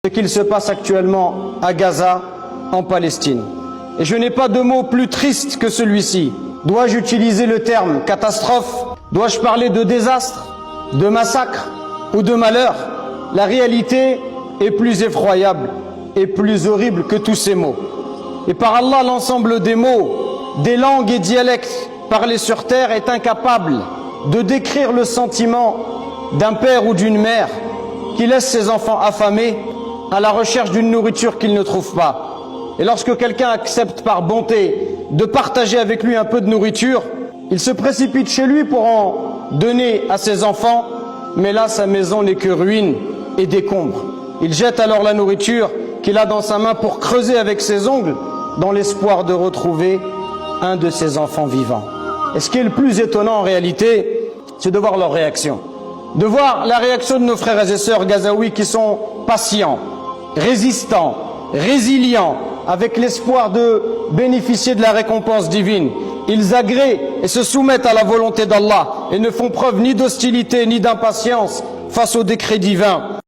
ce qu'il se passe actuellement à Gaza, en Palestine. Et je n'ai pas de mot plus triste que celui-ci. Dois-je utiliser le terme catastrophe? Dois-je parler de désastre, de massacre ou de malheur? La réalité est plus effroyable et plus horrible que tous ces mots. Et par Allah, l'ensemble des mots, des langues et dialectes parlés sur terre est incapable de décrire le sentiment d'un père ou d'une mère qui laisse ses enfants affamés à la recherche d'une nourriture qu'ils ne trouvent pas. Et lorsque quelqu'un accepte par bonté de partager avec lui un peu de nourriture, il se précipite chez lui pour en donner à ses enfants, mais là sa maison n'est que ruine et décombre. Il jette alors la nourriture qu'il a dans sa main pour creuser avec ses ongles dans l'espoir de retrouver un de ses enfants vivants. Et ce qui est le plus étonnant en réalité, c'est de voir leur réaction. De voir la réaction de nos frères et sœurs gazaouis qui sont patients, résistants, résilients, avec l'espoir de bénéficier de la récompense divine. Ils agréent et se soumettent à la volonté d'Allah et ne font preuve ni d'hostilité ni d'impatience face au décret divin.